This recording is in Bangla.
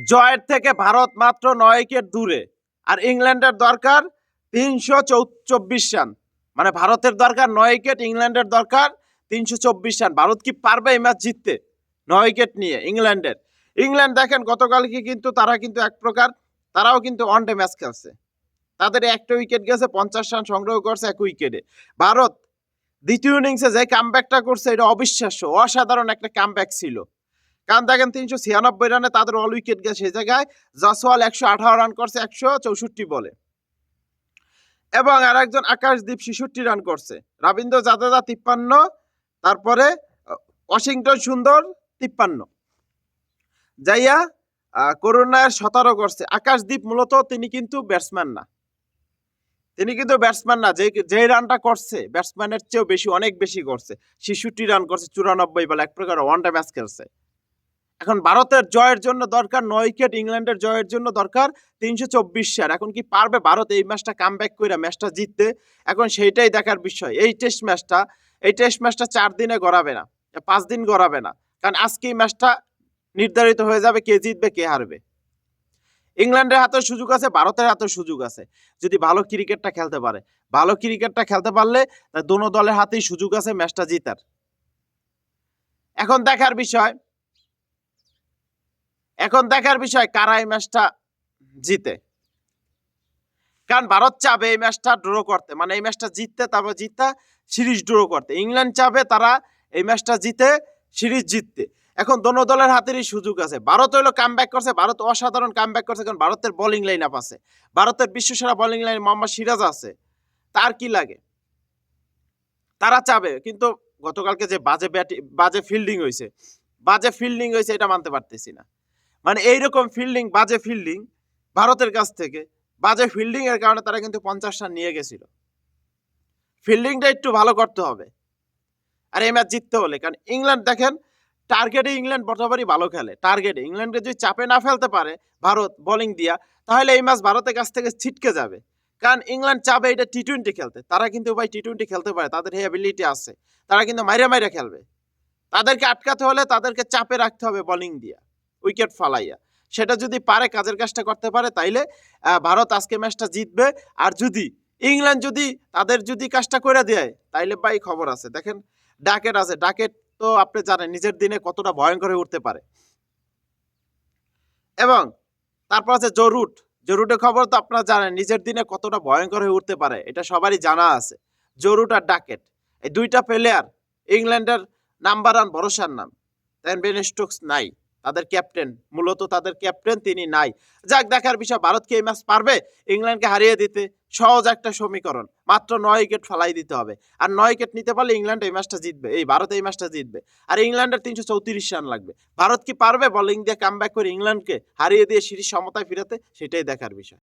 জয়ের থেকে ভারত মাত্র 9 উইকেট দূরে। আর ইংল্যান্ডের দরকার 324 রান। মানে ভারতের দরকার 9 উইকেট, ইংল্যান্ডের দরকার 324 রান। ভারত কি পারবে এই ম্যাচ জিততে 9 উইকেট নিয়ে ইংল্যান্ডের? ইংল্যান্ড দেখেন গতকালকে কিন্তু তারা কিন্তু এক প্রকার তারাও কিন্তু ওয়ানডে ম্যাচ খেলছে। তাদের একটা উইকেট গেছে, 50 রান সংগ্রহ করছে এক উইকেটে। ভারত দ্বিতীয় ইনিংসে যে কামব্যাকটা করছে এটা অবিশ্বাস্য, অসাধারণ একটা কামব্যাক ছিল। কারণ দেখেন 396 রানে তাদের অল উইকেট গেছে, সেই জায়গায় জসওয়াল 118 রান করছে 164 বলে, এবং আর একজন আকাশদীপ 66 রান করছে, রবীন্দ্র জাদেজা 53, তারপরে ওয়াশিংটন সুন্দর 53, যাইয়া করুণার 17 করছে। আকাশদীপ মূলত তিনি কিন্তু ব্যাটসম্যান না, যে রানটা করছে ব্যাটসম্যানের চেয়েও বেশি, অনেক বেশি করছে। 66 রান করছে 94 বলে, এক প্রকার ওয়ানডে ম্যাচ খেলছে। এখন ভারতের জয়ের জন্য দরকার 9 উইকেট, ইংল্যান্ডের জয়ের জন্য দরকার 324 রান। এখন কি পারবে ভারত এই ম্যাচটা কামব্যাক করে ম্যাচটা জিততে? এখন সেইটাই দেখার বিষয়। এই টেস্ট ম্যাচটা 4 দিনে গড়াবে না, 5 দিন গড়াবে না, কারণ আজকে এই ম্যাচটা নির্ধারিত হয়ে যাবে কে জিতবে কে হারবে। ইংল্যান্ডের হাতে সুযোগ আছে, ভারতের হাতে সুযোগ আছে, যদি ভালো ক্রিকেটটা খেলতে পারে। ভালো ক্রিকেটটা খেলতে পারলে দোনো দলের হাতেই সুযোগ আছে ম্যাচটা জিতার। এখন দেখার বিষয় কারা এই ম্যাচটা জিতে। কারণ ভারত চাবে এই ম্যাচটা ড্র করতে, মানে এই ম্যাচটা জিততে, তারপর জিততে সিরিজ ড্র করতে। ইংল্যান্ড চাবে তারা এই ম্যাচটা জিতে সিরিজ জিততে। এখন দোনো দলের হাতেরই সুযোগ আছে। ভারত হইলো কামব্যাক করছে, ভারত অসাধারণ কামব্যাক করছে, কারণ ভারতের বোলিং লাইন আপ আছে, ভারতের বিশ্বসেরা বোলিং লাইন মোহাম্মদ সিরাজ আছে। তার কি লাগে, তারা চাবে। কিন্তু গতকালকে যে বাজে ফিল্ডিং হয়েছে এটা মানতে পারতেছি না। মানে এইরকম বাজে ফিল্ডিং ভারতের কাছ থেকে, বাজে ফিল্ডিং এর কারণে তারা কিন্তু 50 রান নিয়ে গেছিল। ফিল্ডিংটা একটু ভালো করতে হবে আর এই ম্যাচ জিততে হলে। কারণ ইংল্যান্ড দেখেন টার্গেটে ইংল্যান্ড বরাবরই ভালো খেলে। টার্গেটে ইংল্যান্ডকে যদি চাপে না ফেলতে পারে ভারত বোলিং দিয়া, তাহলে এই ম্যাচ ভারতের কাছ থেকে ছিটকে যাবে। কারণ ইংল্যান্ড চাবে এটা টি-20 খেলতে, তারা কিন্তু ভাই টি-20 খেলতে পারে, তাদের এই অ্যাবিলিটি আছে, তারা কিন্তু মাইরা খেলবে। তাদেরকে আটকাতে হলে তাদেরকে চাপে রাখতে হবে বোলিং দিয়া, উইকেট ফালাইয়া। সেটা যদি পারে, কাজের কাজটা করতে পারে, তাইলে ভারত আজকে ম্যাচটা জিতবে। আর যদি ইংল্যান্ড তাদের কাজটা করে দেয়, তাইলে ভাই খবর আছে। দেখেন ডাকেট আছে, ডাকেট তো আপনি জানেন নিজের দিনে কতটা ভয়ঙ্কর হয়ে উঠতে পারে। এবং তারপর আছে জরুটের খবর তো আপনারা জানেন নিজের দিনে কতটা ভয়ঙ্কর হয়ে উঠতে পারে, এটা সবারই জানা আছে। জরুট আর ডাকেট এই দুইটা প্লেয়ার ইংল্যান্ডের নাম্বার 1 ভরসার নাম। বেন স্টোকস নাই, তাদের ক্যাপ্টেন তিনি নাই। যাক, দেখার বিষয় ভারত কি এই ম্যাচ পারবে ইংল্যান্ডকে হারিয়ে দিতে? সহজ একটা সমীকরণ, মাত্র 9 উইকেট ফেলাই দিতে হবে। আর 9 উইকেট নিতে পারলে ইংল্যান্ড এই ম্যাচটা জিতবে, ভারত এই ম্যাচটা জিতবে। আর ইংল্যান্ডের 334 রান লাগবে। ভারত কি পারবে বোলিং দিয়ে কামব্যাক করে ইংল্যান্ডকে হারিয়ে দিয়ে সিরিজ সমতায় ফিরাতে? সেটাই দেখার বিষয়।